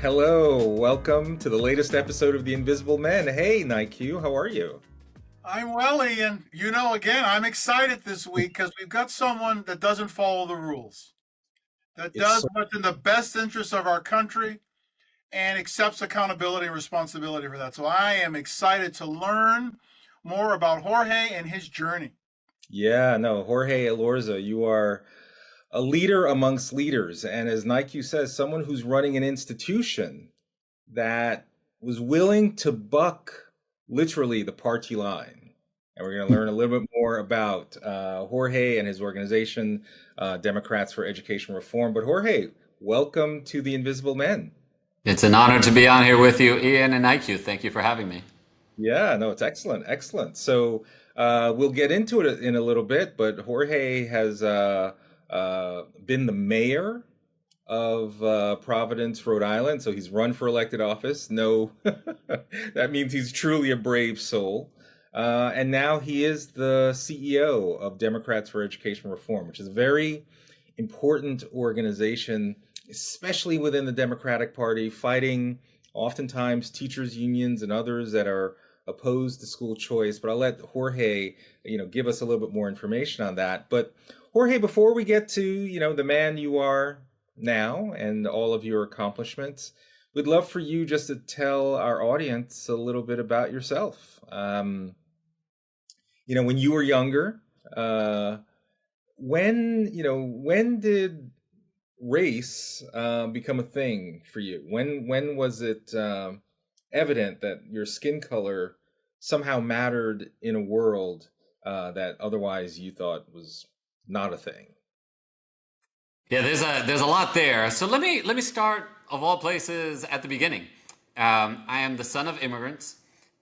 Hello, welcome to the latest episode of The Invisible Men. Hey, NIQ, how are you? I'm well, Ian. Again, I'm excited this week because we've got someone that doesn't follow the rules, that It's does so, what's in the best interest of our country and accepts accountability and responsibility for that. So I am excited to learn more about Jorge and his journey. yeah, no, Jorge Elorza, you are a leader amongst leaders. And as NIQ says, someone who's running an institution that was willing to buck literally the party line. And we're going to learn a little bit more about Jorge and his organization, Democrats for Education Reform. But Jorge, welcome to The Invisible Men. It's an honor to be on here with you, Ian and IQ. Thank you for having me. Yeah, no, it's excellent, excellent. So we'll get into it in a little bit, but Jorge has been the mayor of Providence, Rhode Island. So he's run for elected office. No, that means he's truly a brave soul. And now he is the CEO of Democrats for Education Reform, which is a very important organization, especially within the Democratic Party, fighting oftentimes teachers unions and others that are opposed to school choice. But I'll let Jorge, give us a little bit more information on that. But Jorge, before we get to, the man you are now and all of your accomplishments, we'd love for you just to tell our audience a little bit about yourself. When you were younger, when did race become a thing for you? When was it evident that your skin color somehow mattered in a world that otherwise you thought was not a thing? Yeah, there's a lot there. So let me start of all places at the beginning. I am the son of immigrants,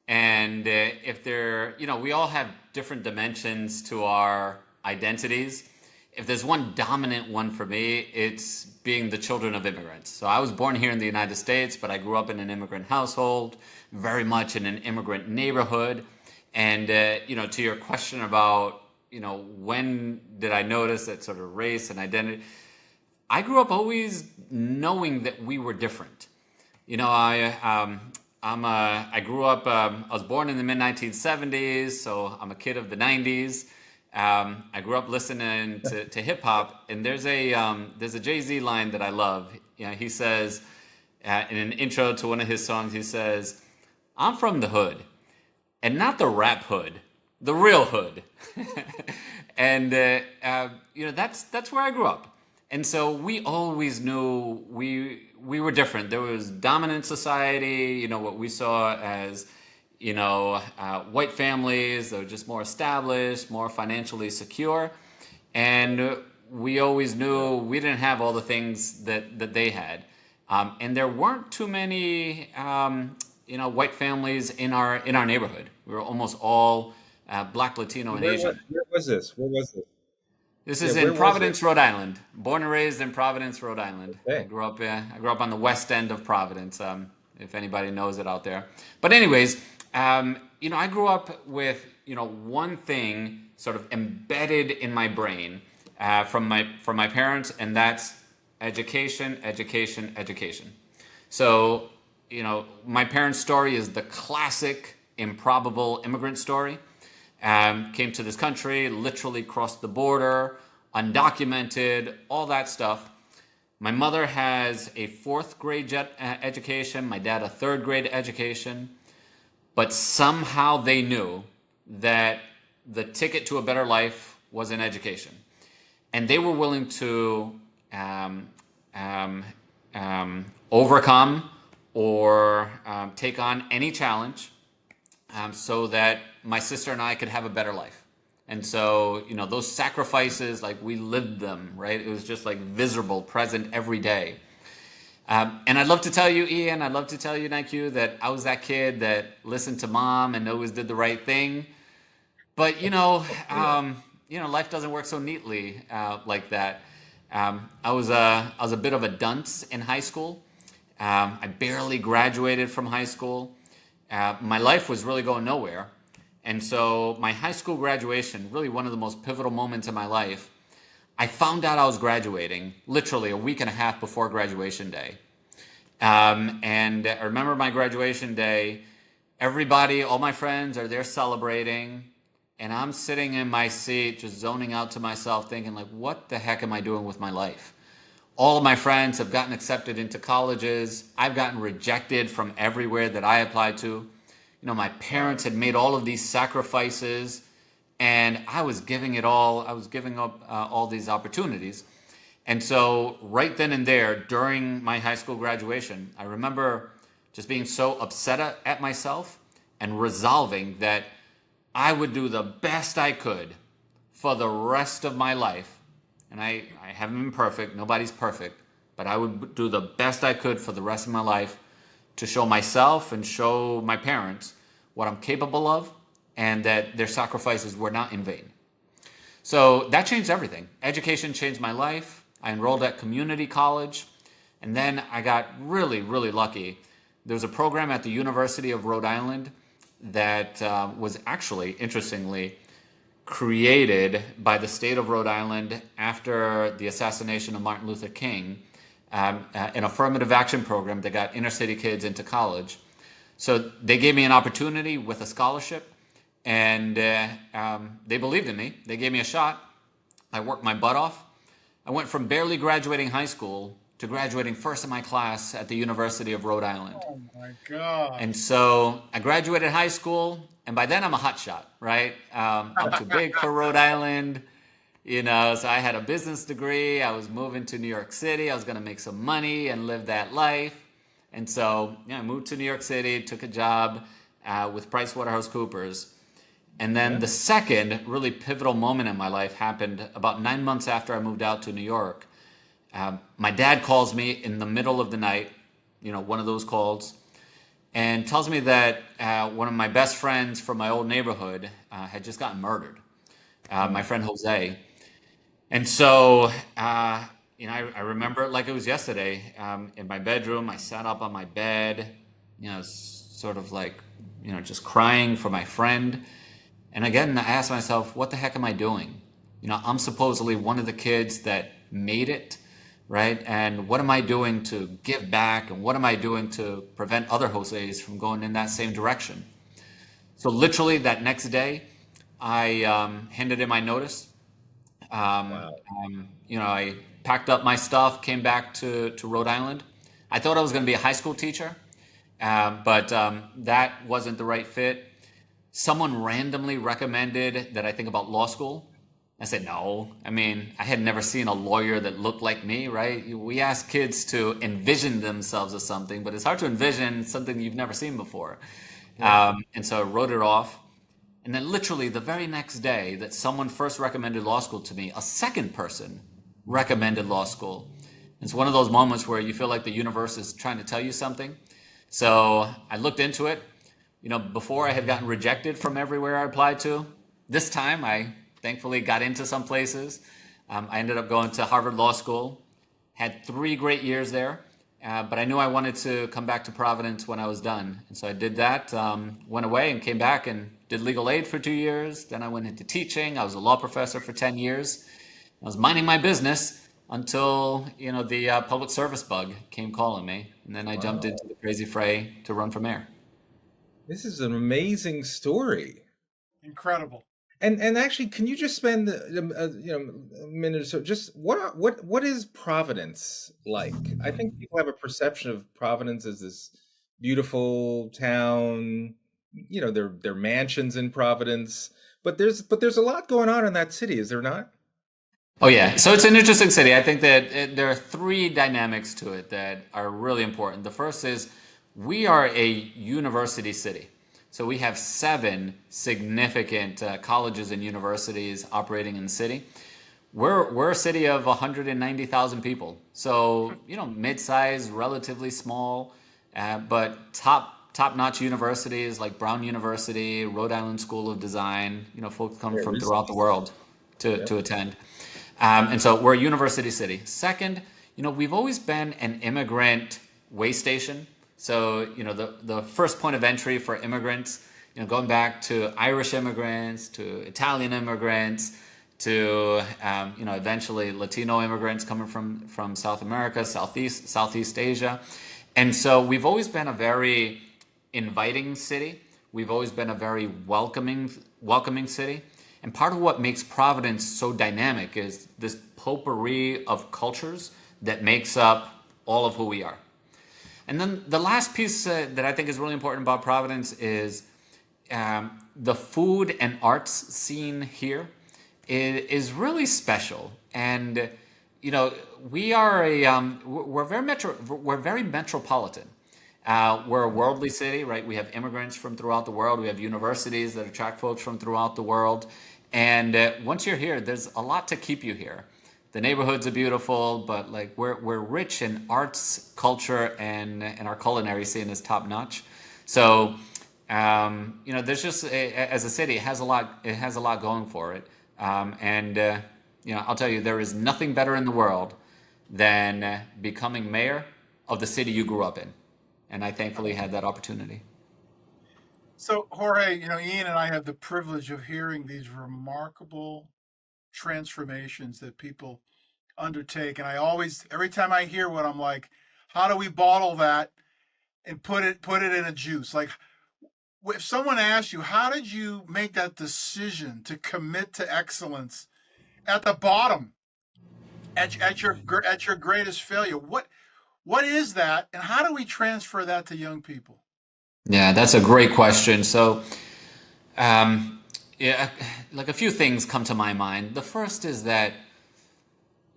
and if they're we all have different dimensions to our identities. If there's one dominant one for me, it's being the children of immigrants. So I was born here in the United States, but I grew up in an immigrant household, very much in an immigrant neighborhood. And to your question about when did I notice that sort of race and identity, I grew up always knowing that we were different. I grew up. I was born in the mid 1970s, so I'm a kid of the 90s. I grew up listening to hip hop, and there's a Jay-Z line that I love. He says in an intro to one of his songs, he says, "I'm from the hood, and not the rap hood, the real hood." And that's where I grew up, and so we always knew we were different. There was dominant society, what we saw as white families that were just more established, more financially secure. And we always knew we didn't have all the things that they had. And there weren't too many, white families in our neighborhood. We were almost all Black, Latino, and Asian. Where was this? Where was this? This Yeah, is where in was it? Providence, Rhode Island. Born and raised in Providence, Rhode Island. Okay. I grew up on the west end of Providence. If anybody knows it out there. But anyways, I grew up with one thing sort of embedded in my brain from my parents, and that's education, education, education. So my parents' story is the classic improbable immigrant story. Came to this country, literally crossed the border, undocumented, all that stuff. My mother has a fourth grade education, my dad a third grade education, but somehow they knew that the ticket to a better life was in education. And they were willing to overcome or take on any challenge so that my sister and I could have a better life. And so, those sacrifices, like we lived them, right? It was just like visible, present every day. And I'd love to tell you, Ian, I'd love to tell you, NIQ, that I was that kid that listened to mom and always did the right thing. But, life doesn't work so neatly like that. I was a bit of a dunce in high school. I barely graduated from high school. My life was really going nowhere. And so my high school graduation, really one of the most pivotal moments in my life, I found out I was graduating literally a week and a half before graduation day. And I remember my graduation day, everybody, all my friends are there celebrating. And I'm sitting in my seat, just zoning out to myself, thinking like, what the heck am I doing with my life? All of my friends have gotten accepted into colleges. I've gotten rejected from everywhere that I applied to. My parents had made all of these sacrifices, and I was giving it all. I was giving up all these opportunities. And so right then and there, during my high school graduation, I remember just being so upset at myself and resolving that I would do the best I could for the rest of my life. And I haven't been perfect. Nobody's perfect. But I would do the best I could for the rest of my life to show myself and show my parents what I'm capable of and that their sacrifices were not in vain. So that changed everything. Education changed my life. I enrolled at community college. And then I got really, really lucky. There was a program at the University of Rhode Island that was actually, interestingly, created by the state of Rhode Island after the assassination of Martin Luther King, an affirmative action program that got inner city kids into college. So they gave me an opportunity with a scholarship, and they believed in me. They gave me a shot. I worked my butt off. I went from barely graduating high school to graduating first in my class at the University of Rhode Island. Oh my God. And so I graduated high school, and by then I'm a hotshot, right? I'm too big for Rhode Island, so I had a business degree. I was moving to New York City. I was going to make some money and live that life. And so I moved to New York City, took a job with PricewaterhouseCoopers. And then the second really pivotal moment in my life happened about 9 months after I moved out to New York. My dad calls me in the middle of the night, one of those calls, and tells me that one of my best friends from my old neighborhood had just gotten murdered, my friend Jose. And so, I remember it like it was yesterday. In my bedroom, I sat up on my bed, sort of like, just crying for my friend. And again, I asked myself, what the heck am I doing? I'm supposedly one of the kids that made it, right? And what am I doing to give back? And what am I doing to prevent other Jose's from going in that same direction? So literally that next day, I handed in my notice. Wow. I packed up my stuff, came back to Rhode Island. I thought I was going to be a high school teacher, but that wasn't the right fit. Someone randomly recommended that I think about law school. I said, no. I mean, I had never seen a lawyer that looked like me, right? We ask kids to envision themselves as something, but it's hard to envision something you've never seen before. And so I wrote it off. And then literally the very next day that someone first recommended law school to me, a second person recommended law school. It's one of those moments where you feel like the universe is trying to tell you something. So I looked into it. Before I had gotten rejected from everywhere I applied to. This time I thankfully got into some places. I ended up going to Harvard Law School, had 3 great years there, but I knew I wanted to come back to Providence when I was done. And so I did that, went away and came back and did legal aid for 2 years. Then I went into teaching. I was a law professor for 10 years. I was minding my business until, the public service bug came calling me. And then I jumped into the crazy fray to run for mayor. This is an amazing story. Incredible. And actually, can you just spend a minute or so? Just what is Providence like? I think people have a perception of Providence as this beautiful town. There are mansions in Providence, but there's a lot going on in that city, is there not? Oh yeah, so it's an interesting city. I think that there are 3 dynamics to it that are really important. The first is we are a university city. So we have 7 significant colleges and universities operating in the city. We're a city of 190,000 people. So, mid-sized, relatively small, but top-notch universities like Brown University, Rhode Island School of Design, folks come from throughout the world to attend. And so we're a university city. Second, we've always been an immigrant way station. So, the first point of entry for immigrants, going back to Irish immigrants, to Italian immigrants, to, eventually Latino immigrants coming from South America, Southeast Asia. And so we've always been a very inviting city. We've always been a very welcoming city. And part of what makes Providence so dynamic is this potpourri of cultures that makes up all of who we are. And then the last piece that I think is really important about Providence is the food and arts scene here is really special. And you know, we are we're very metropolitan. We're a worldly city, right? We have immigrants from throughout the world. We have universities that attract folks from throughout the world. And once you're here, there's a lot to keep you here. The neighborhoods are beautiful, but like we're rich in arts, culture, and our culinary scene is top notch. So you know, there's just as a city, it has a lot going for it. And you know, I'll tell you, there is nothing better in the world than becoming mayor of the city you grew up in. And I thankfully had that opportunity. So, Jorge, you know, Ian and I have the privilege of hearing these remarkable transformations that people undertake. And I always, every time I hear one, I'm like, how do we bottle that and put it in a juice? Like, if someone asked you, how did you make that decision to commit to excellence at the bottom, at your greatest failure? What is that, and how do we transfer that to young people? Yeah, that's a great question. So, um, yeah, like a few things come to my mind. The first is that,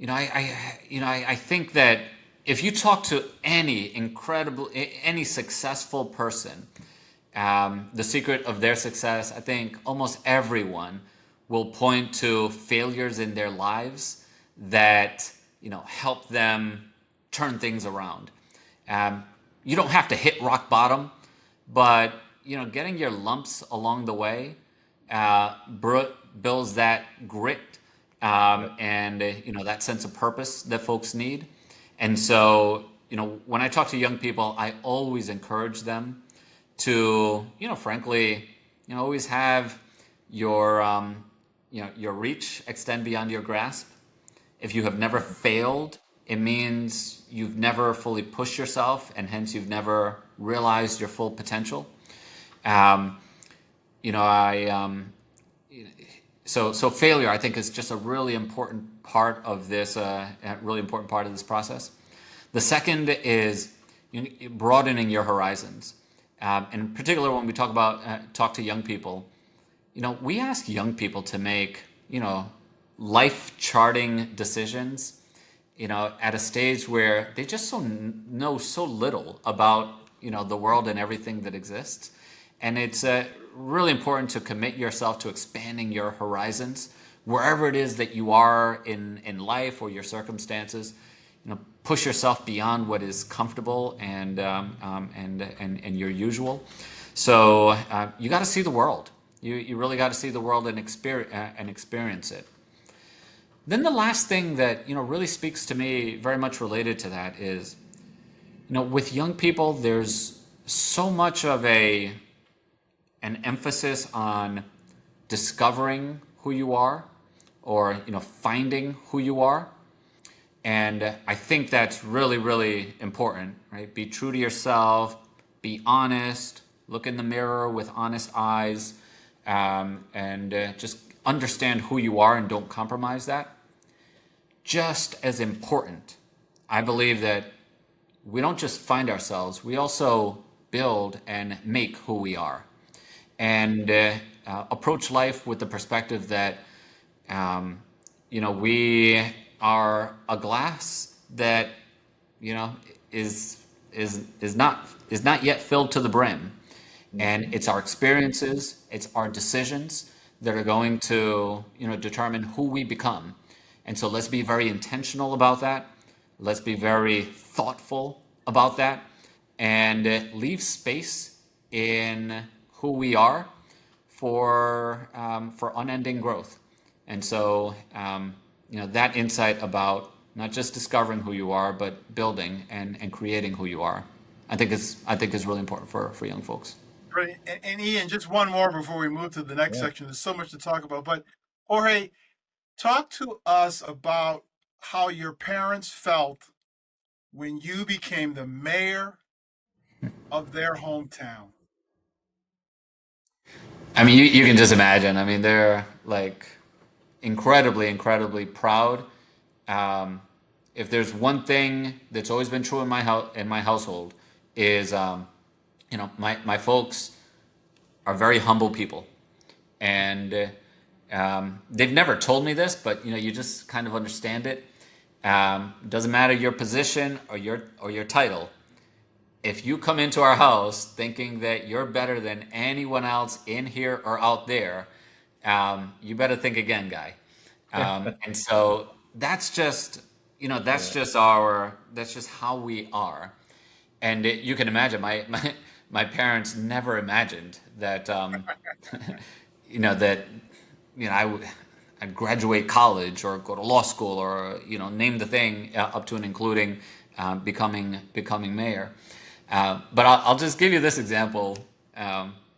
I think that if you talk to any successful person, the secret of their success, I think almost everyone will point to failures in their lives that, help them turn things around. Um, you don't have to hit rock bottom, but, getting your lumps along the way builds that grit and that sense of purpose that folks need. And so, when I talk to young people, I always encourage them to, frankly, always have your, your reach extend beyond your grasp. If you have never failed, it means you've never fully pushed yourself, and hence you've never realized your full potential. Um, I so failure, I think, is just a really important part of this, a really important part of this process. The second is broadening your horizons. In particular, when we talk to young people, we ask young people to make life charting decisions, at a stage where they just know so little about the world and everything that exists, and it's really important to commit yourself to expanding your horizons wherever it is that you are in life or your circumstances. Push yourself beyond what is comfortable and your usual. So you got to see the world. You really got to see the world and experience it. Then the last thing that really speaks to me, very much related to that, is with young people, there's so much of an emphasis on discovering who you are, or finding who you are. And I think that's really, really important, right? Be true to yourself, be honest, look in the mirror with honest eyes, and just understand who you are and don't compromise that. Just as important, I believe that we don't just find ourselves, we also build and make who we are. And approach life with the perspective that we are a glass that you know is not yet filled to the brim, and it's our experiences, it's our decisions that are going to determine who we become. And so let's be very intentional about that. Let's be very thoughtful about that, and leave space in who we are for unending growth. And so, that insight about not just discovering who you are, but building and creating who you are, I think is really important for young folks. Right. And Ian, just one more before we move to the next Yeah. section. There's so much to talk about. But Jorge, talk to us about how your parents felt when you became the mayor of their hometown. I mean, you can just imagine. I mean, they're like incredibly, incredibly proud. Um, if there's one thing that's always been true in my household is, my folks are very humble people, and they've never told me this, but you just kind of understand it. Doesn't matter your position or your title. If you come into our house thinking that you're better than anyone else in here or out there, you better think again, guy. And so that's just, that's Yeah. just that's just how we are. And you can imagine my parents never imagined that, that, I'd graduate college or go to law school or, name the thing up to and including becoming mayor. But I'll just give you this example,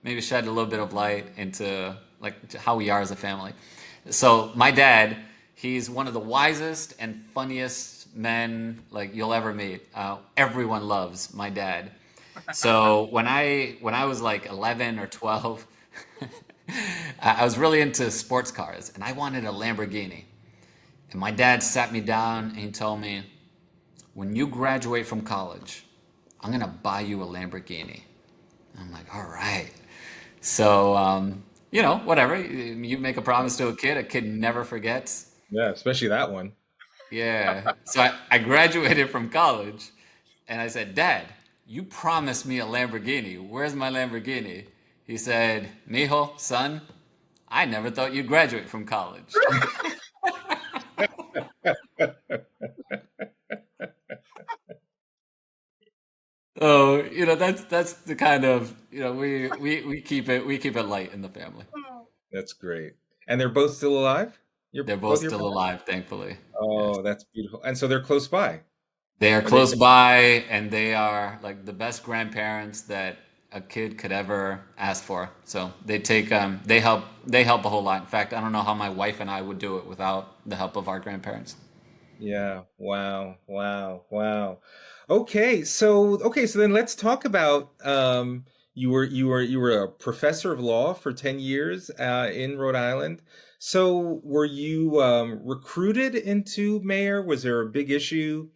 maybe shed a little bit of light into like how we are as a family. So my dad, he's one of the wisest and funniest men like you'll ever meet. Everyone loves my dad. So when I was like 11 or 12, I was really into sports cars and I wanted a Lamborghini. And my dad sat me down and he told me, when you graduate from college, I'm gonna buy you a Lamborghini. I'm like, all right. So, whatever. You make a promise to a kid never forgets. Yeah, especially that one. Yeah. So I graduated from college and I said, Dad, you promised me a Lamborghini. Where's my Lamborghini? He said, Mijo, son, I never thought you'd graduate from college. So, that's the kind of, we keep it light in the family. That's great. And they're both still alive? They're both Both your still parents? alive, thankfully. Yes. Oh, that's beautiful. And so they're close by. They are Are they? close by and they are like the best grandparents that a kid could ever ask for. So they help a whole lot. In fact, I don't know how my wife and I would do it without the help of our grandparents. Yeah. Wow. Wow. Wow. Okay, so then let's talk about you were a professor of law for 10 years in Rhode Island. So were you recruited into mayor? Was there a big issue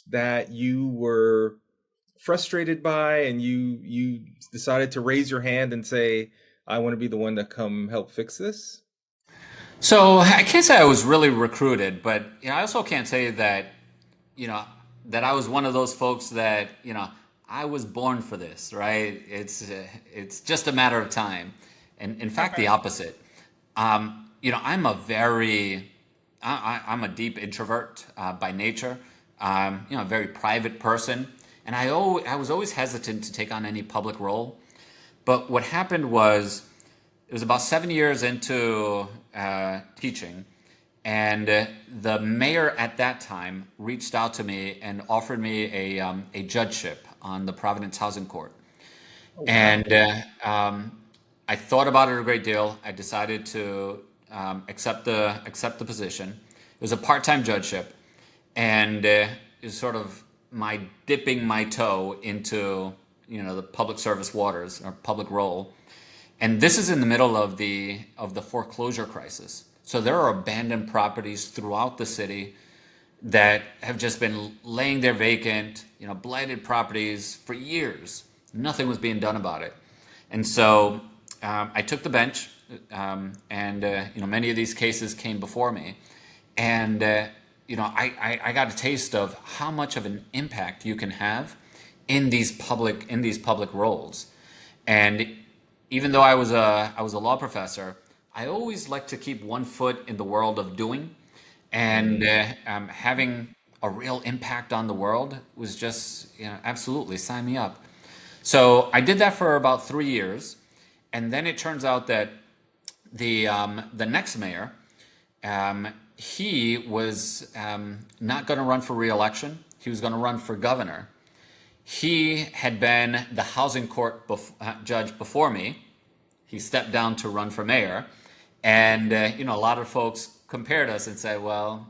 that you were frustrated by and you decided to raise your hand and say, I want to be the one to come help fix this? So I can't say I was really recruited, but I also can't say you know, that I was one of those folks that, I was born for this, right? It's just a matter of time. And in fact, the opposite. I'm I'm a deep introvert by nature. A very private person, and I was always hesitant to take on any public role. But what happened was, it was about 7 years into teaching, and the mayor at that time reached out to me and offered me a judgeship on the Providence Housing Court. Oh, wow. And I thought about it a great deal. I decided to accept the position. It was a part-time judgeship, and it was sort of my dipping my toe into the public service waters or public role. And this is in the middle of the foreclosure crisis. So there are abandoned properties throughout the city that have just been laying there vacant, blighted properties for years. Nothing was being done about it. And so I took the bench, and many of these cases came before me, and I got a taste of how much of an impact you can have in these public roles. And even though I was a law professor, I always like to keep one foot in the world of doing, and having a real impact on the world was just, absolutely sign me up. So I did that for about 3 years, and then it turns out that the next mayor, he was not going to run for reelection. He was going to run for governor. He had been the housing court judge before me. He stepped down to run for mayor, and a lot of folks compared us and said, "Well,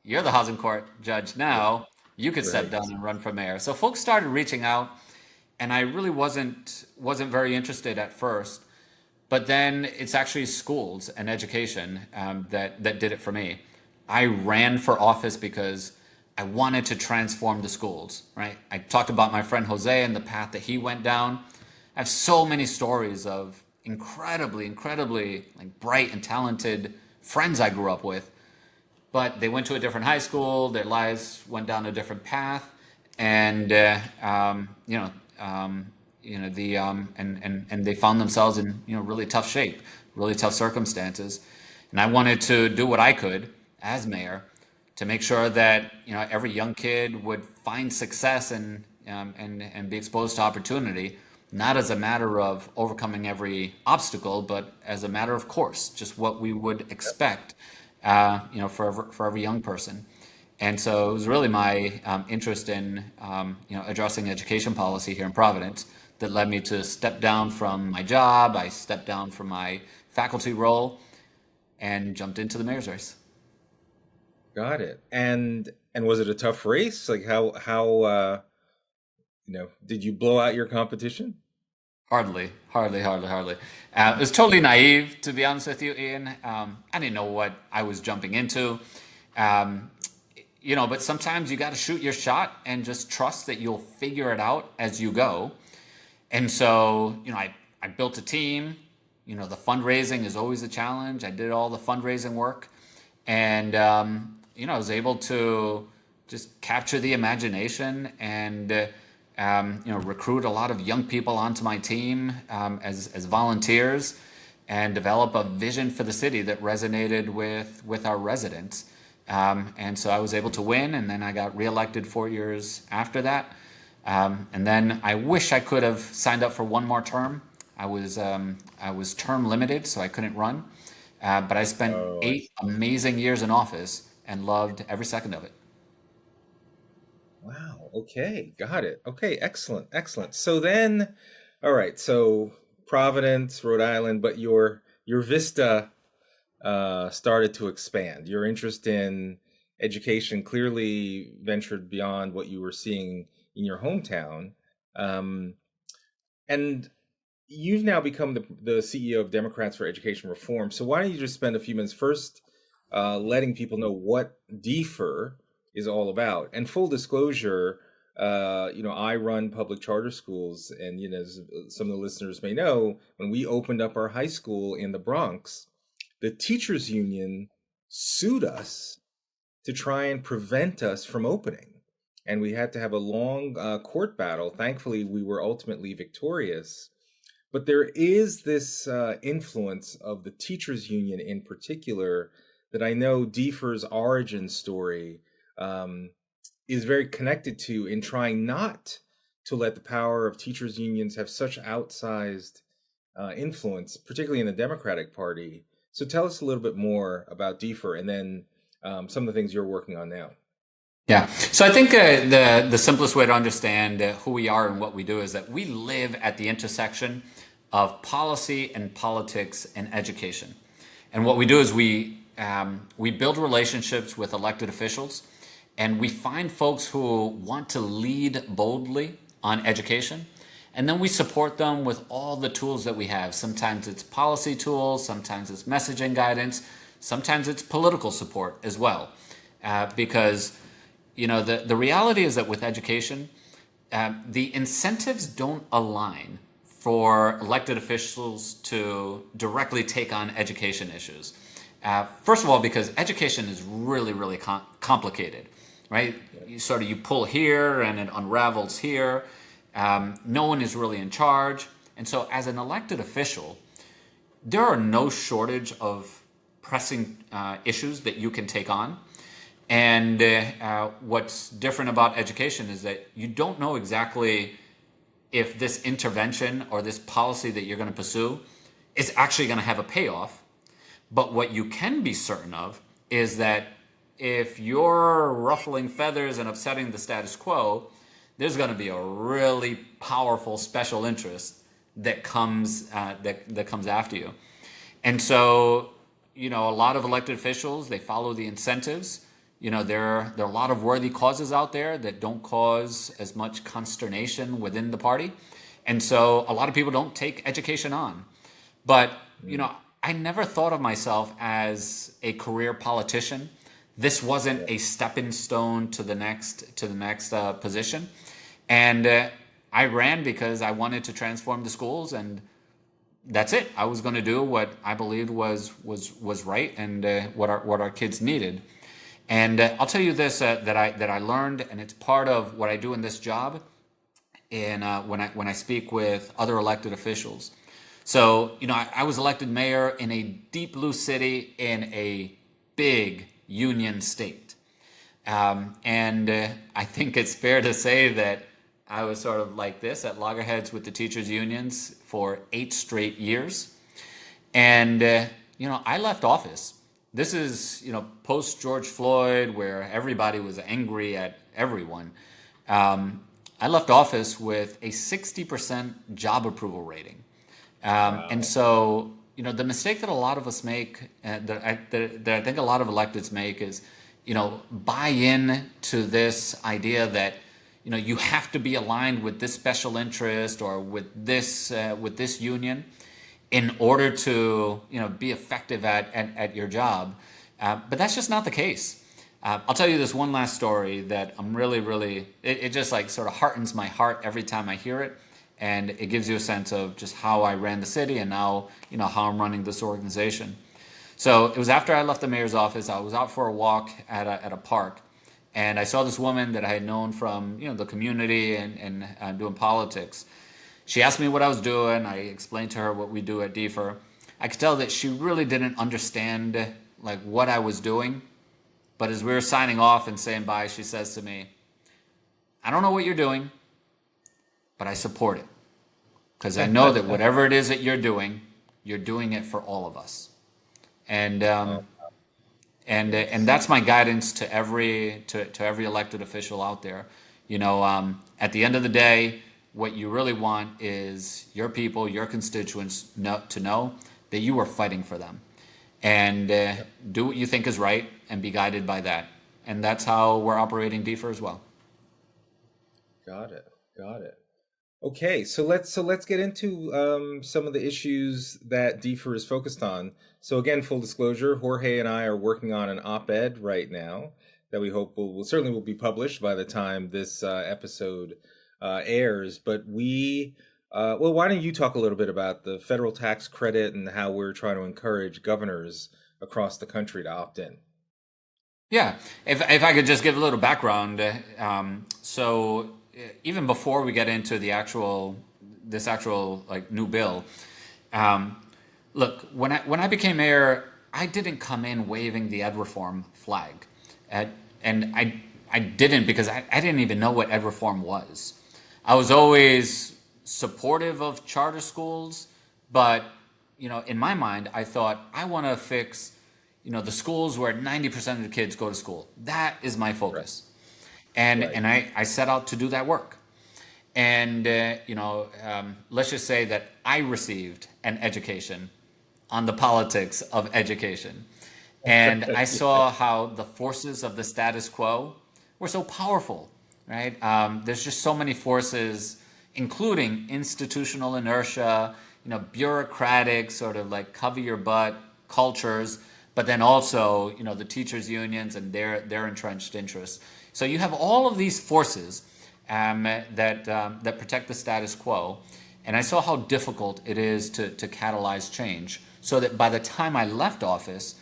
you're the housing court judge now. You could step Right. down and run for mayor." So folks started reaching out, and I really wasn't very interested at first. But then it's actually schools and education that did it for me. I ran for office because I wanted to transform the schools, right? I talked about my friend Jose and the path that he went down. I have so many stories of incredibly like bright and talented friends I grew up with, but they went to a different high school. Their lives went down a different path, and and they found themselves in really tough shape, really tough circumstances. And I wanted to do what I could as mayor to make sure that every young kid would find success and be exposed to opportunity, not as a matter of overcoming every obstacle, but as a matter of course, just what we would expect, for every young person. And so it was really my interest in addressing education policy here in Providence that led me to step down from my job. I stepped down from my faculty role and jumped into the mayor's race. Got it. And was it a tough race? Like how did you blow out your competition? Hardly. It was totally naive, to be honest with you, Ian. I didn't know what I was jumping into. Um, but sometimes you got to shoot your shot and just trust that you'll figure it out as you go. And so, I built a team. The fundraising is always a challenge. I did all the fundraising work, and I was able to just capture the imagination and recruit a lot of young people onto my team as volunteers, and develop a vision for the city that resonated with our residents. And so I was able to win, and then I got reelected 4 years after that. And then I wish I could have signed up for one more term. I was term limited, so I couldn't run. But I spent Oh, I 8 amazing years in office and loved every second of it. Wow. Okay. Got it. Okay. Excellent. Excellent. So then, all right. So Providence, Rhode Island, but your vista started to expand. Your interest in education clearly ventured beyond what you were seeing in your hometown. Um, and you've now become the CEO of Democrats for Education Reform. So why don't you just spend a few minutes first letting people know what DFER is all about? And full disclosure, I run public charter schools, and as some of the listeners may know, when we opened up our high school in the Bronx, the teachers union sued us to try and prevent us from opening. And we had to have a long court battle. Thankfully, we were ultimately victorious. But there is this influence of the teachers union in particular that I know DFER's origin story um, is very connected to, in trying not to let the power of teachers unions have such outsized influence, particularly in the Democratic Party. So tell us a little bit more about DFER, and then some of the things you're working on now. Yeah. So I think the simplest way to understand who we are and what we do is that we live at the intersection of policy and politics and education. And what we do is we build relationships with elected officials, and we find folks who want to lead boldly on education. And then we support them with all the tools that we have. Sometimes it's policy tools, sometimes it's messaging guidance, sometimes it's political support as well. Because the reality is that with education, the incentives don't align for elected officials to directly take on education issues. First of all, because education is really complicated, right? You pull here and it unravels here. No one is really in charge. And so as an elected official, there are no shortage of pressing issues that you can take on. And what's different about education is that you don't know exactly if this intervention or this policy that you're going to pursue is actually going to have a payoff. But what you can be certain of is that if you're ruffling feathers and upsetting the status quo, there's going to be a really powerful special interest that comes after you. And so, a lot of elected officials, they follow the incentives. there are a lot of worthy causes out there that don't cause as much consternation within the party. And so a lot of people don't take education on. But, Mm. I never thought of myself as a career politician. This wasn't Yeah. a stepping stone to the next position. And I ran because I wanted to transform the schools, and that's it. I was going to do what I believed was right, and what our kids needed. And I'll tell you this, that I learned, and it's part of what I do in this job, and when I speak with other elected officials. So I was elected mayor in a deep blue city in a big union state. And I think it's fair to say that I was sort of like this at loggerheads with the teachers' unions for 8 straight years. And, I left office. This is, post George Floyd, where everybody was angry at everyone. Um, I left office with a 60% job approval rating. And Wow. so, the mistake that a lot of us make, that I think a lot of electeds make is, buy in to this idea that, you have to be aligned with this special interest or with this union in order to, be effective at your job. But that's just not the case. I'll tell you this one last story that I'm really, really, it just like sort of heartens my heart every time I hear it. And it gives you a sense of just how I ran the city and now, how I'm running this organization. So it was after I left the mayor's office. I was out for a walk at a park, and I saw this woman that I had known from the community and doing politics. She asked me what I was doing. I explained to her what we do at DFER. I could tell that she really didn't understand like what I was doing. But as we were signing off and saying bye, she says to me, "I don't know what you're doing, but I support it because I know that whatever it is that you're doing it for all of us." And Oh, and yes. that's my guidance to every elected official out there. At the end of the day, what you really want is your people, your constituents, to know that you are fighting for them, and Yep. do what you think is right, and be guided by that. And that's how we're operating DFER as well. Got it. Got it. Okay, so let's get into some of the issues that DFER is focused on. So again, full disclosure, Jorge and I are working on an op-ed right now that we hope will certainly will be published by the time this episode airs. But well, why don't you talk a little bit about the federal tax credit and how we're trying to encourage governors across the country to opt in? Yeah, if I could just give a little background, so even before we get into this actual like new bill, um, look, when I became mayor, I didn't come in waving the ed reform flag, uh, and I didn't because I didn't even know what ed reform was. I was always supportive of charter schools, but in my mind, I thought I want to fix the schools where 90% of the kids go to school. That is my Right. focus. And Right. and I set out to do that work. And let's just say that I received an education on the politics of education. And I saw how the forces of the status quo were so powerful, right? There's just so many forces, including institutional inertia, bureaucratic sort of like cover your butt cultures, but then also, the teachers' unions and their entrenched interests. So you have all of these forces that protect the status quo, and I saw how difficult it is to catalyze change. So that by the time I left office,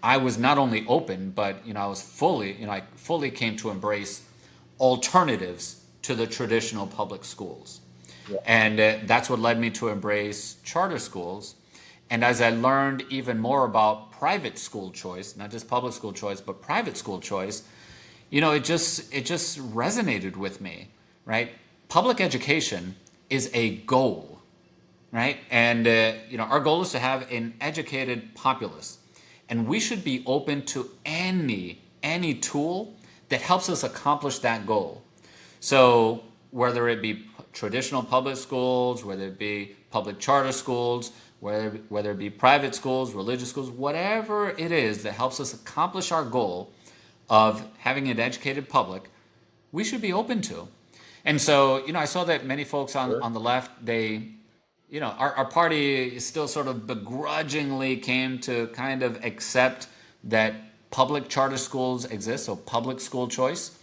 I was not only open, but I fully came to embrace alternatives to the traditional public schools. Yeah. And that's what led me to embrace charter schools. And as I learned even more about private school choice, not just public school choice, but private school choice, it just resonated with me, right? Public education is a goal, right? And our goal is to have an educated populace, and we should be open to any tool that helps us accomplish that goal. So whether it be traditional public schools, whether it be public charter schools, whether it be private schools, religious schools, whatever it is that helps us accomplish our goal, of having an educated public, we should be open to. And so, I saw that many folks Sure. on the left, they, our party still sort of begrudgingly came to kind of accept that public charter schools exist, so public school choice.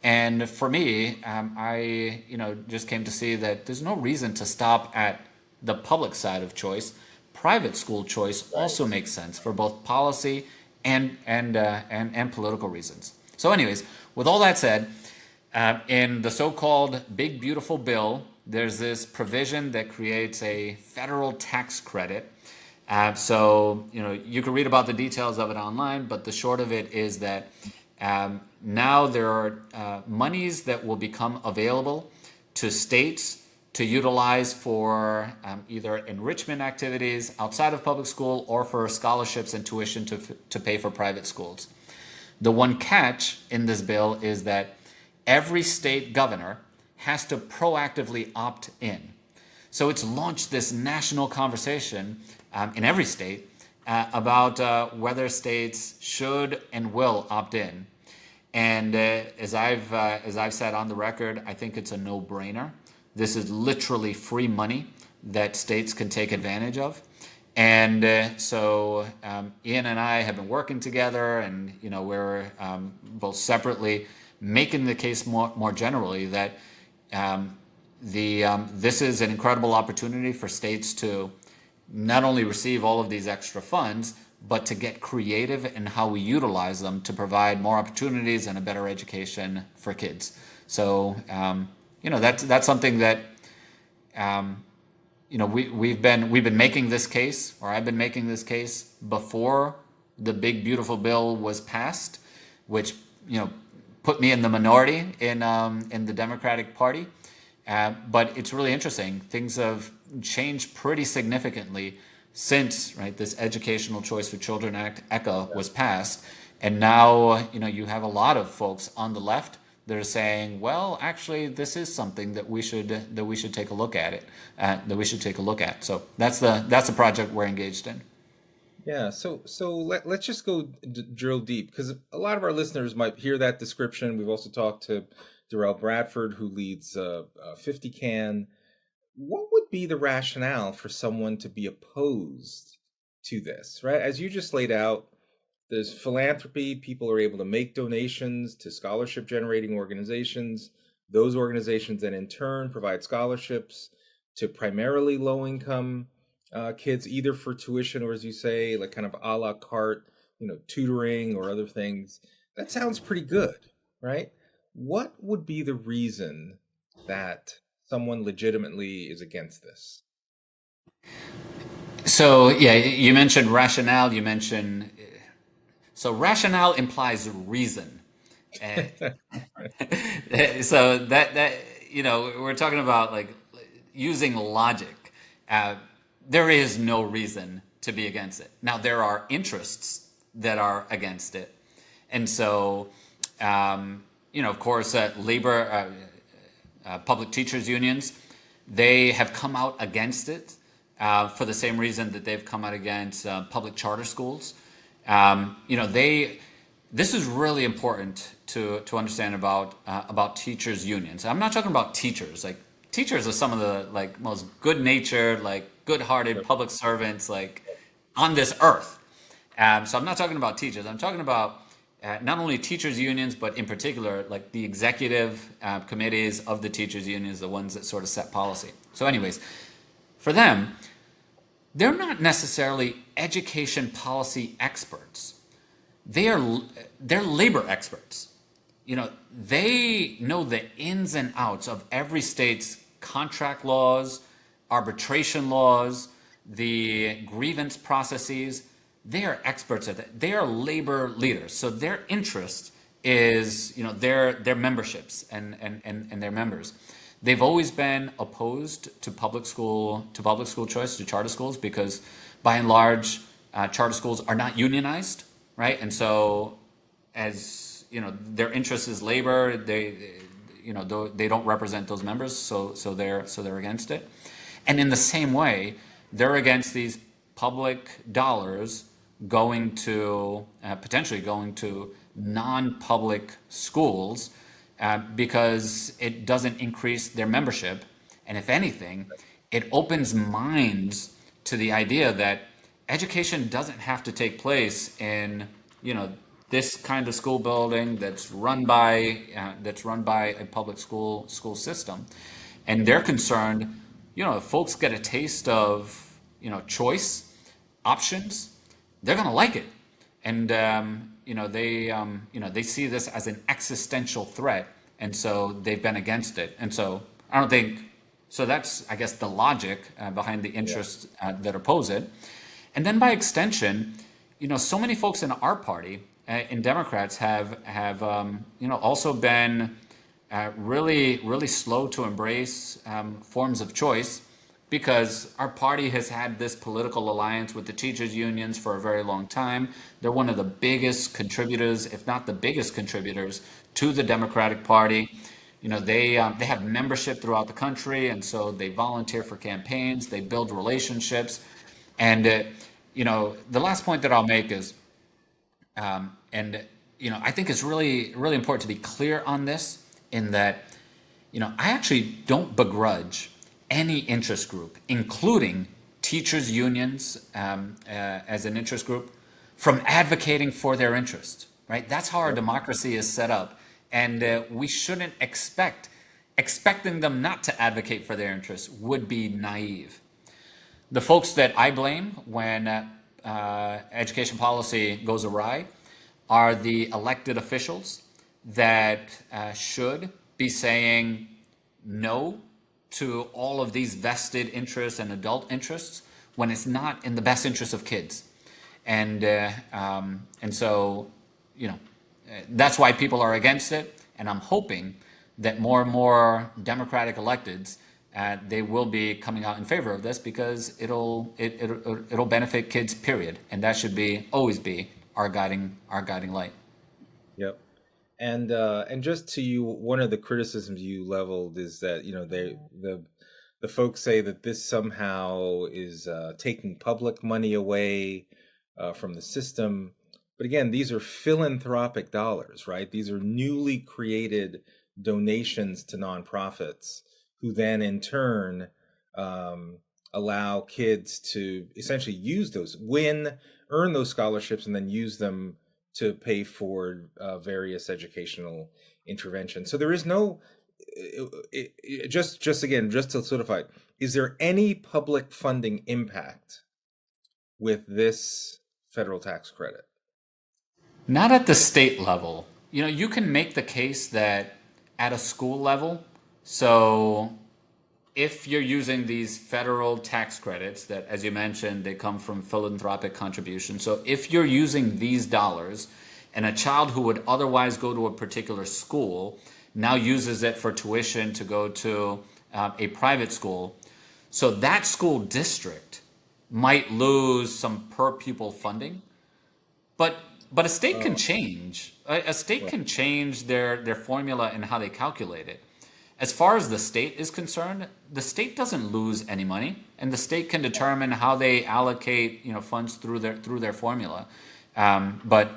And for me, I, just came to see that there's no reason to stop at the public side of choice. Private school choice also makes sense for both policy and political reasons. So, anyways, with all that said, in the so-called Big Beautiful Bill, there's this provision that creates a federal tax credit. So, you can read about the details of it online, but the short of it is that now there are monies that will become available to states to utilize for either enrichment activities outside of public school or for scholarships and tuition to pay for private schools. The one catch in this bill is that every state governor has to proactively opt in. So it's launched this national conversation in every state about whether states should and will opt in. And as I've said on the record, I think it's a no-brainer. This is literally free money that states can take advantage of. And so Ian and I have been working together, and we're both separately making the case more generally that this is an incredible opportunity for states to not only receive all of these extra funds, but to get creative in how we utilize them to provide more opportunities and a better education for kids. So that's something that we've been making this case, or I've been making this case before the Big Beautiful Bill was passed, which put me in the minority in the Democratic Party. But it's really interesting. Things have changed pretty significantly since this Educational Choice for Children Act, ECHA, was passed. And now you have a lot of folks on the left that are saying, well, actually, this is something that we should take a look at So that's the project we're engaged in. Yeah, so let's just go drill deep, because a lot of our listeners might hear that description. We've also talked to Darrell Bradford, who leads 50 Can. What would be the rationale for someone to be opposed to this, right? As you just laid out, there's philanthropy. People are able to make donations to scholarship generating organizations. Those organizations then in turn provide scholarships to primarily low income kids, either for tuition or, as you say, like kind of a la carte, tutoring or other things. That sounds pretty good, right? What would be the reason that someone legitimately is against this? So yeah, you mentioned rationale. So rationale implies reason. So that we're talking about like using logic. There is no reason to be against it. Now there are interests that are against it, and so of course, labor, public teachers unions, they have come out against it for the same reason that they've come out against public charter schools. This is really important to understand about teachers unions. I'm not talking about teachers. Like, teachers are some of the most good-natured, good-hearted public servants on this earth. So I'm not talking about teachers. I'm talking about not only teachers unions, but in particular, the executive committees of the teachers unions, the ones that sort of set policy. So anyways, for them, they're not necessarily education policy experts. They're labor experts. They know the ins and outs of every state's contract laws, arbitration laws, the grievance processes. They are experts at that. They are labor leaders. So their interest is, their memberships and their members. They've always been opposed to public school choice, to charter schools, because by and large, charter schools are not unionized, right? And so, as their interest is labor. They don't represent those members, so they're against it. And in the same way, they're against these public dollars going to potentially going to non-public schools because it doesn't increase their membership, and if anything, it opens minds to the idea that education doesn't have to take place in, this kind of school building that's run by a public school system, and they're concerned, if folks get a taste of, choice options, they're going to like it. And they see this as an existential threat, and so they've been against it. And so I don't think so. That's, I guess, the logic behind the interests that oppose it. And then by extension, so many folks in our party, in Democrats, have also been really slow to embrace forms of choice, because our party has had this political alliance with the teachers unions for a very long time. They're one of the biggest contributors, if not the biggest contributors, to the Democratic Party. They have membership throughout the country, and so they volunteer for campaigns, they build relationships. And the last point that I'll make is, I think it's really important to be clear on this, in that, I actually don't begrudge any interest group, including teachers unions as an interest group, from advocating for their interests, right? That's how our democracy is set up. And we shouldn't expecting them not to advocate for their interests would be naive. The folks that I blame when education policy goes awry are the elected officials that should be saying no to all of these vested interests and adult interests when it's not in the best interest of kids. And so, that's why people are against it. And I'm hoping that more and more Democratic electeds, they will be coming out in favor of this, because it'll benefit kids, period. And that should always be our guiding light. Yep. And just to you, one of the criticisms you leveled is that the folks say that this somehow is taking public money away from the system. But again, these are philanthropic dollars, right? These are newly created donations to nonprofits, who then in turn allow kids to essentially use earn those scholarships, and then use them to pay for various educational interventions. So there is no, just to solidify, is there any public funding impact with this federal tax credit? Not at the state level. You can make the case that at a school level, so if you're using these federal tax credits that, as you mentioned, they come from philanthropic contributions. So if you're using these dollars, and a child who would otherwise go to a particular school now uses it for tuition to go to a private school, so that school district might lose some per pupil funding. But a state can change. A state can change their formula and how they calculate it. As far as the state is concerned, the state doesn't lose any money, and the state can determine how they allocate, funds through their formula. But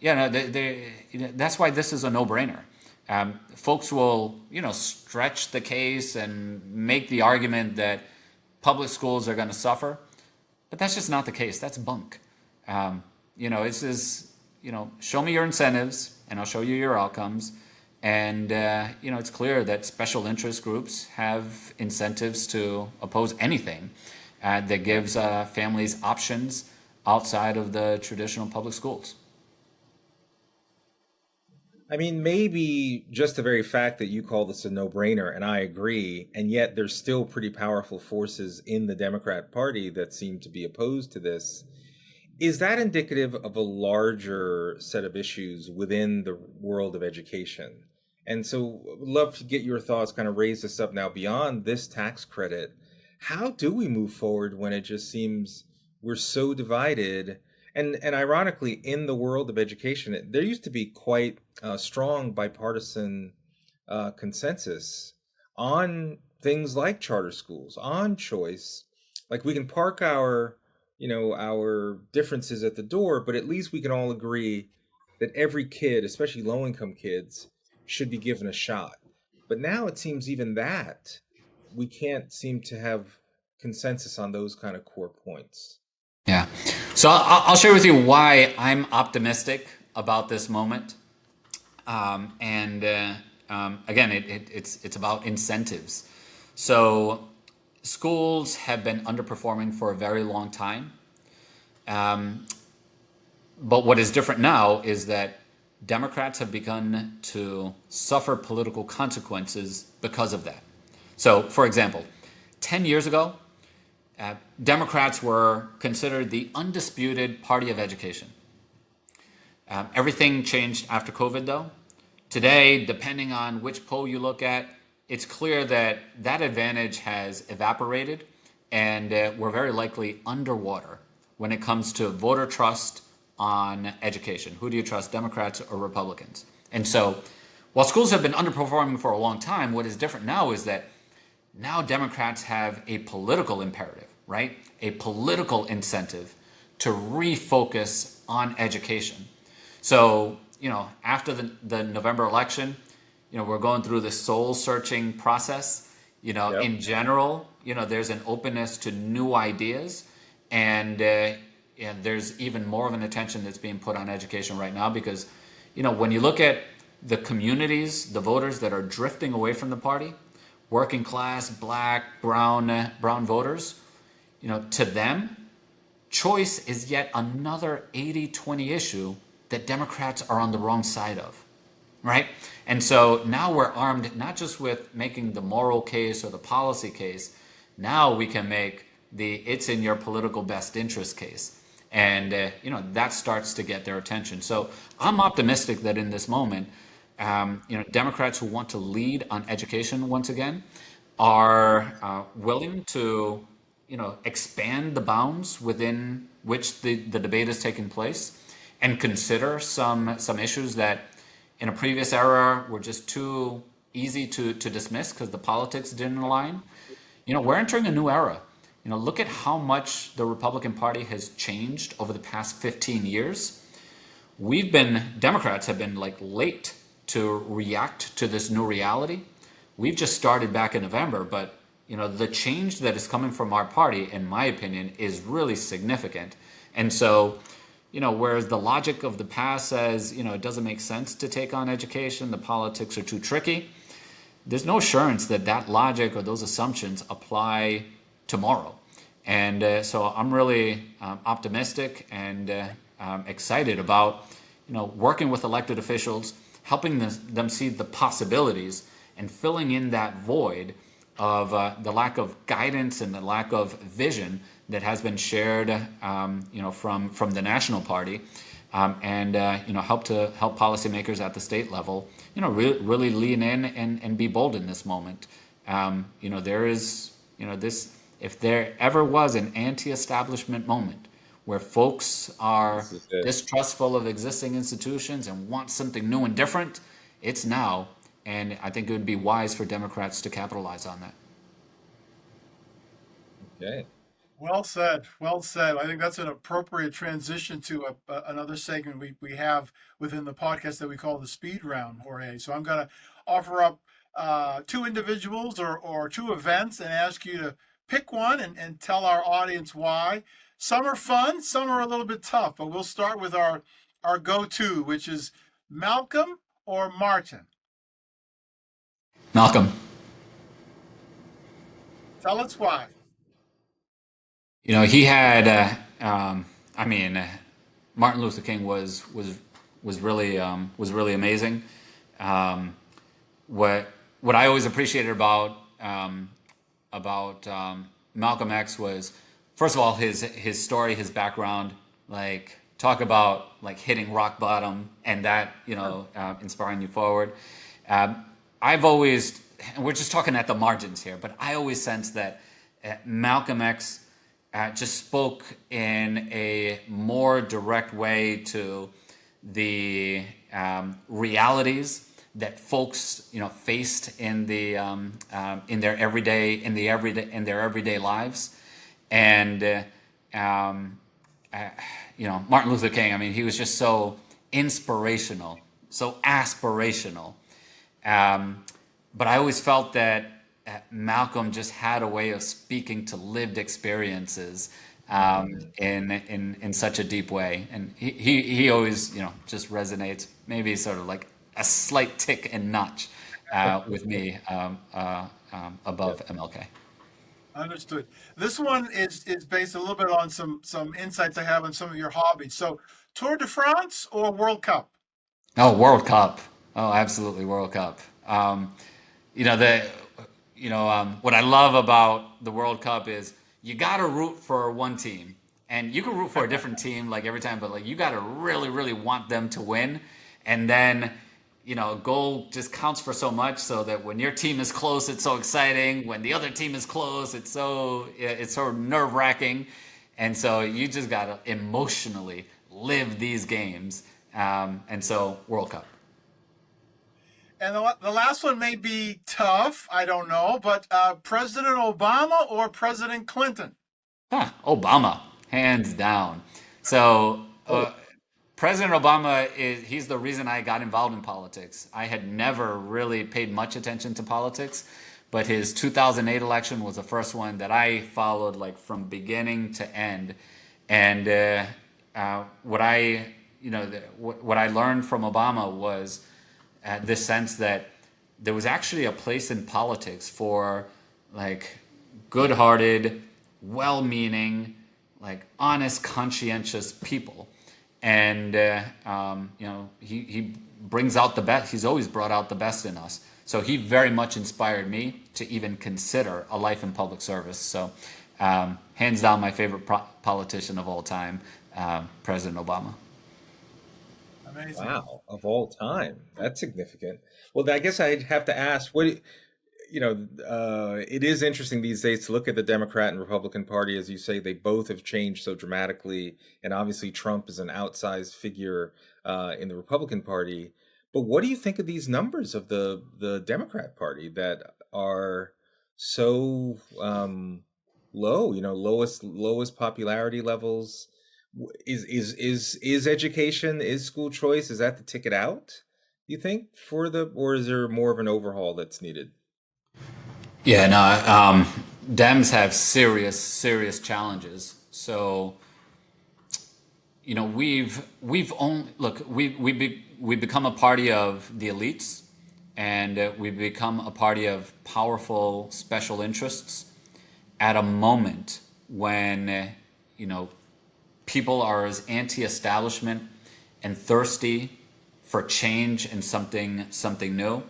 that's why this is a no-brainer. Folks will, stretch the case and make the argument that public schools are going to suffer, but that's just not the case. That's bunk. Show me your incentives, and I'll show you your outcomes. And, it's clear that special interest groups have incentives to oppose anything that gives families options outside of the traditional public schools. I mean, maybe just the very fact that you call this a no-brainer, and I agree, and yet there's still pretty powerful forces in the Democrat Party that seem to be opposed to this. Is that indicative of a larger set of issues within the world of education? And so would love to get your thoughts, kind of raise this up now beyond this tax credit. How do we move forward when it just seems we're so divided? And ironically, in the world of education, there used to be quite strong bipartisan consensus on things like charter schools, on choice. Like, we can park our our differences at the door, but at least we can all agree that every kid, especially low income kids, should be given a shot. But now it seems even that we can't seem to have consensus on those kind of core points. Yeah. So I'll share with you why I'm optimistic about this moment. And again, it's about incentives. So schools have been underperforming for a very long time. But what is different now is that Democrats have begun to suffer political consequences because of that. So, for example, 10 years ago, Democrats were considered the undisputed party of education. Everything changed after COVID, though. Today, depending on which poll you look at, it's clear that that advantage has evaporated, and we're very likely underwater when it comes to voter trust on education. Who do you trust, Democrats or Republicans? And so, while schools have been underperforming for a long time, what is different now is that now Democrats have a political imperative, right? A political incentive to refocus on education. So, after the November election, we're going through this soul searching process. Yep. In general, there's an openness to new ideas, and there's even more of an attention that's being put on education right now because, when you look at the communities, the voters that are drifting away from the party, working class, black, brown voters, to them, choice is yet another 80-20 issue that Democrats are on the wrong side of, right? And so now we're armed not just with making the moral case or the policy case, now we can make the it's in your political best interest case. And, that starts to get their attention. So I'm optimistic that in this moment, Democrats who want to lead on education once again are willing to, expand the bounds within which the debate is taking place and consider some issues that in a previous era were just too easy to dismiss because the politics didn't align. We're entering a new era. Look at how much the Republican Party has changed over the past 15 years. Democrats have been late to react to this new reality. We've just started back in November, but the change that is coming from our party, in my opinion, is really significant. And so, whereas the logic of the past says, it doesn't make sense to take on education, the politics are too tricky, there's no assurance that that logic or those assumptions apply tomorrow. And so I'm really optimistic and excited about, working with elected officials, helping them see the possibilities and filling in that void of the lack of guidance and the lack of vision that has been shared, from the national party, and help policymakers at the state level, really lean in and be bold in this moment. There is, this, if there ever was an anti-establishment moment where folks are distrustful of existing institutions and want something new and different, it's now. And I think it would be wise for Democrats to capitalize on that. Okay. Well said. Well said. I think that's an appropriate transition to another segment we have within the podcast that we call the speed round, Jorge. So I'm going to offer up two individuals or two events and ask you to pick one and tell our audience why. Some are fun, some are a little bit tough, but we'll start with our go-to, which is Malcolm or Martin. Malcolm. Tell us why. He had. Martin Luther King was really amazing. What I always appreciated about Malcolm X was, first of all, his story, his background. Talk about hitting rock bottom and that inspiring you forward. I've always, and we're just talking at the margins here, but I always sense that Malcolm X just spoke in a more direct way to the realities that folks faced in their everyday lives, and um, Martin Luther King. I mean, he was just so inspirational, so aspirational. Um, but I always felt that Malcolm just had a way of speaking to lived experiences Mhm. in such a deep way, and he always just resonates. Maybe sort of like a slight tick and notch with me Yeah. above MLK. Understood. This one is based a little bit on some insights I have on some of your hobbies. So, Tour de France or World Cup? Oh, World Cup. Oh, absolutely, World Cup. You know the what I love about the World Cup is you got to root for one team, and you can root for a different team like every time, but like you got to really, really want them to win, and then a goal just counts for so much, so that when your team is close, it's so exciting. When the other team is close, it's so nerve wracking, and so you just got to emotionally live these games, and so World Cup. And the last one may be tough. I don't know, but President Obama or President Clinton? Huh, Obama, hands down. So Oh, President Obama he's the reason I got involved in politics. I had never really paid much attention to politics, but his 2008 election was the first one that I followed like from beginning to end. And what I what I learned from Obama was this sense that there was actually a place in politics for like good-hearted, well-meaning, like honest, conscientious people, and he brings out the best. He's always brought out the best in us. So he very much inspired me to even consider a life in public service. So hands down, my favorite politician of all time, President Obama. Amazing. wow. Of all time. That's significant. Well, I guess I'd have to ask, it is interesting these days to look at the Democrat and Republican Party. As you say, they both have changed so dramatically. And obviously, Trump is an outsized figure in the Republican Party. But what do you think of these numbers of the Democrat Party that are so low? Lowest popularity levels. Is education, is school choice, is that the ticket out? You think or is there more of an overhaul that's needed? Yeah, no, Dems have serious, serious challenges. So, we've only look we become a party of the elites, and we become a party of powerful special interests at a moment when people are as anti-establishment and thirsty for change and something new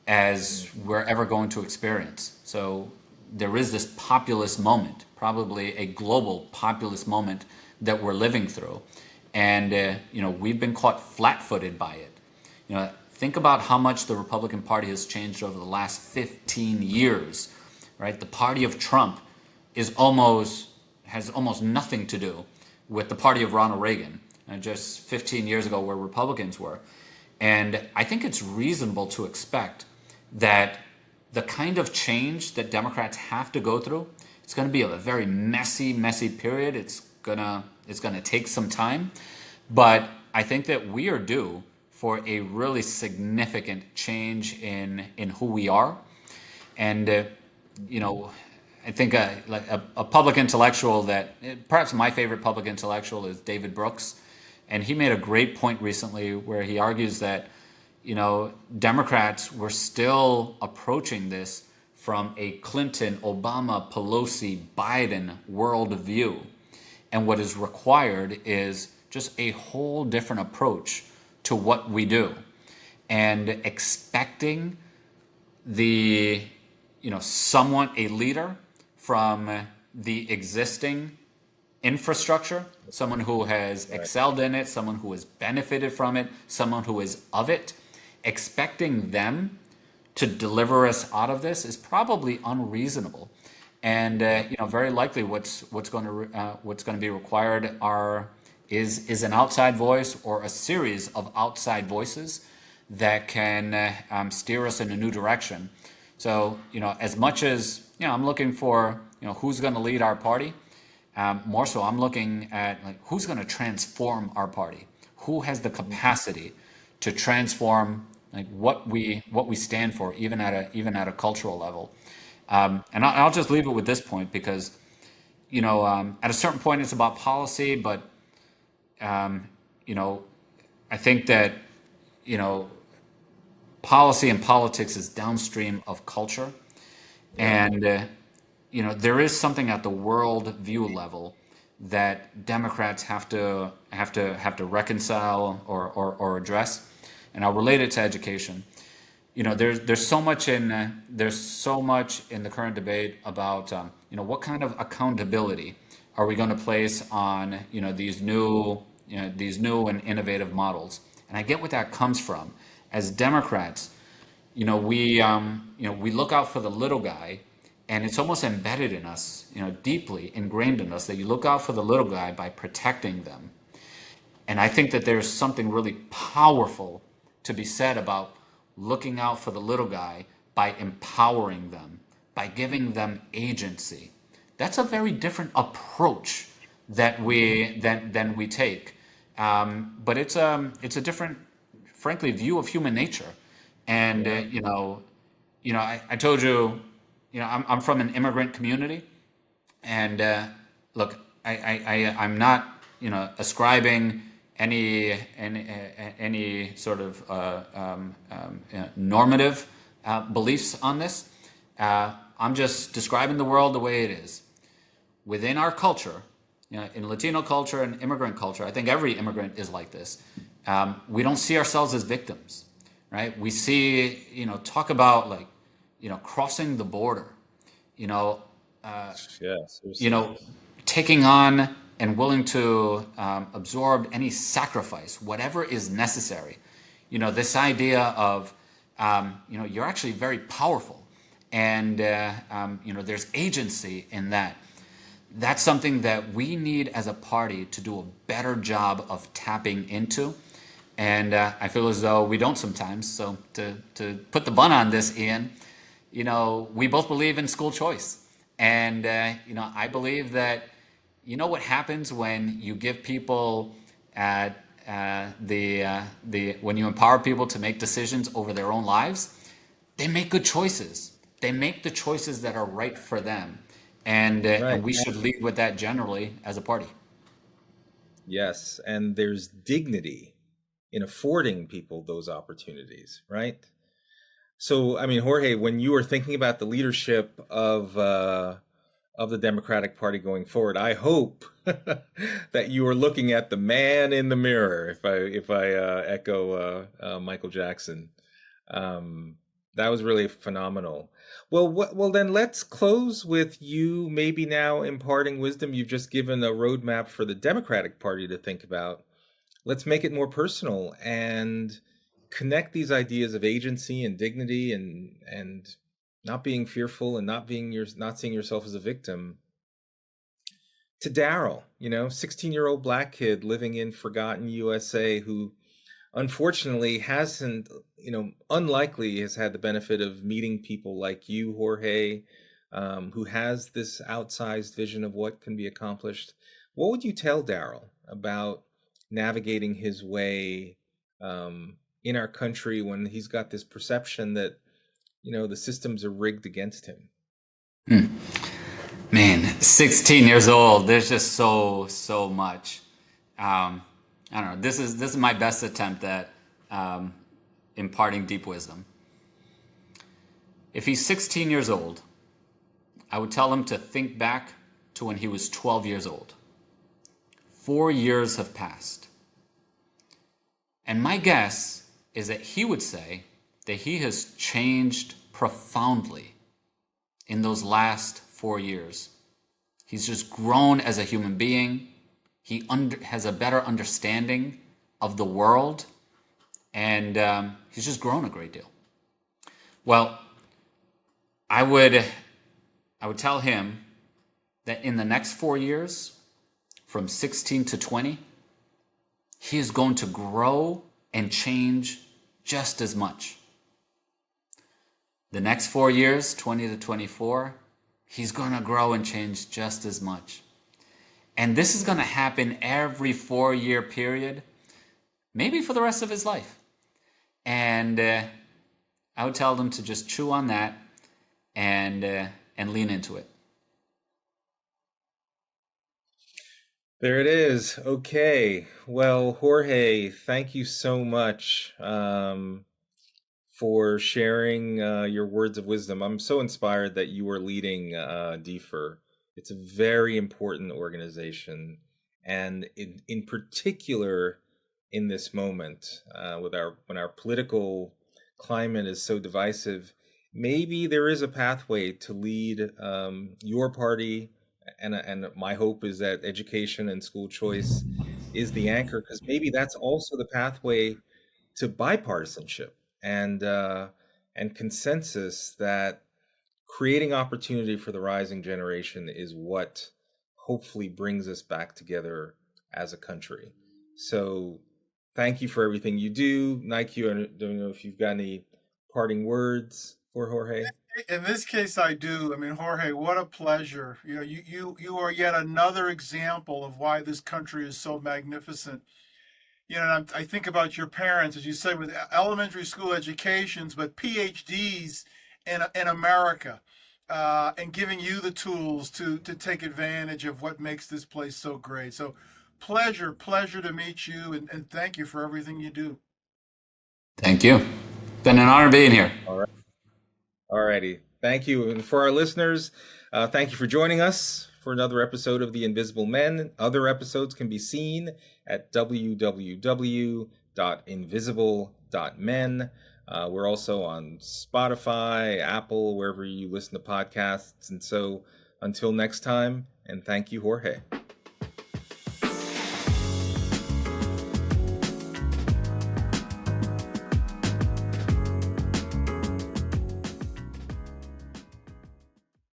as we're ever going to experience. So there is this populist moment, probably a global populist moment that we're living through, and we've been caught flat-footed by it. Think about how much the Republican Party has changed over the last 15 years, right? The party of Trump has almost nothing to do with the party of Ronald Reagan, just 15 years ago, where Republicans were. And I think it's reasonable to expect that the kind of change that Democrats have to go through, it's going to be a very messy, messy period. It's going to take some time, but I think that we are due for a really significant change in who we are, and I think like a public intellectual that perhaps my favorite public intellectual is David Brooks, and he made a great point recently where he argues that Democrats were still approaching this from a Clinton, Obama, Pelosi, Biden worldview. And what is required is just a whole different approach to what we do. And expecting a leader from the existing infrastructure, someone who has Right. excelled in it, someone who has benefited from it, someone who is of it, expecting them to deliver us out of this is probably unreasonable. And Yeah. very likely what's going to be required is an outside voice or a series of outside voices that can steer us in a new direction. So as much as I'm looking for who's going to lead our party, More so, I'm looking at like who's going to transform our party, who has the capacity to transform like what we stand for, even at a cultural level. And I'll just leave it with this point because at a certain point it's about policy, but you know, I think that you know policy and politics is downstream of culture, Yeah. and there is something at the world view level that Democrats have to reconcile or address, and I'll relate it to education. There's so much in the current debate about what kind of accountability are we going to place on these new and innovative models, and I get what that comes from. As Democrats, we look out for the little guy, and it's almost embedded in us, deeply ingrained in us that you look out for the little guy by protecting them. And I think that there's something really powerful to be said about looking out for the little guy by empowering them, by giving them agency. That's a very different approach than we take. But it's a different, frankly, view of human nature. And Yeah. I told you, I'm from an immigrant community, and look, I'm not ascribing any sort of normative beliefs on this. I'm just describing the world the way it is. Within our culture, in Latino culture and immigrant culture, I think every immigrant is like this. We don't see ourselves as victims, right? We see, talk about like, crossing the border, you know, Yeah. you Seriously. know, taking on and willing to absorb any sacrifice, whatever is necessary. This idea of, you're actually very powerful, and there's agency in that. That's something that we need as a party to do a better job of tapping into. And I feel as though we don't sometimes. So to put the bun on this, Ian, we both believe in school choice. And, I believe that, what happens when you give people when you empower people to make decisions over their own lives, they make good choices. They make the choices that are right for them. And Right. we should lead with that generally as a party. Yes. And there's dignity in affording people those opportunities, right? So, I mean, Jorge, when you were thinking about the leadership of the Democratic Party going forward, I hope that you are looking at the man in the mirror. If I echo Michael Jackson, that was really phenomenal. Well, well, then let's close with you maybe now imparting wisdom. You've just given a roadmap for the Democratic Party to think about. Let's make it more personal and connect these ideas of agency and dignity and not being fearful and not seeing yourself as a victim to Daryl, 16-year-old black kid living in forgotten USA who unfortunately hasn't, unlikely has had the benefit of meeting people like you, Jorge, who has this outsized vision of what can be accomplished. What would you tell Daryl about navigating his way in our country when he's got this perception that, the systems are rigged against him? Man, 16 years old. There's just so much. I don't know. This is my best attempt at imparting deep wisdom. If he's 16 years old, I would tell him to think back to when he was 12 years old. 4 years have passed. And my guess is that he would say that he has changed profoundly in those last 4 years. He's just grown as a human being. He has a better understanding of the world, and he's just grown a great deal. Well, I would tell him that in the next 4 years, from 16 to 20, he is going to grow and change just as much. The next 4 years, 20 to 24, he's going to grow and change just as much. And this is going to happen every 4-year period, maybe for the rest of his life. And I would tell them to just chew on that and lean into it. There it is. Okay. Well, Jorge, thank you so much for sharing your words of wisdom. I'm so inspired that you are leading DFER. It's a very important organization, and in particular, in this moment, when our political climate is so divisive, maybe there is a pathway to lead your party. And my hope is that education and school choice is the anchor, because maybe that's also the pathway to bipartisanship and consensus, that creating opportunity for the rising generation is what hopefully brings us back together as a country. So thank you for everything you do. Nike, I don't know if you've got any parting words for Jorge. In this case, I do. I mean, Jorge, what a pleasure. You know, you are yet another example of why this country is so magnificent. You know, and I think about your parents, as you said, with elementary school educations, but PhDs in America, and giving you the tools to take advantage of what makes this place so great. So, pleasure to meet you, and thank you for everything you do. Thank you. Been an honor being here. All right. All righty. Thank you. And for our listeners, thank you for joining us for another episode of The Invisible Men. Other episodes can be seen at www.invisible.men. We're also on Spotify, Apple, wherever you listen to podcasts. And so until next time, and thank you, Jorge.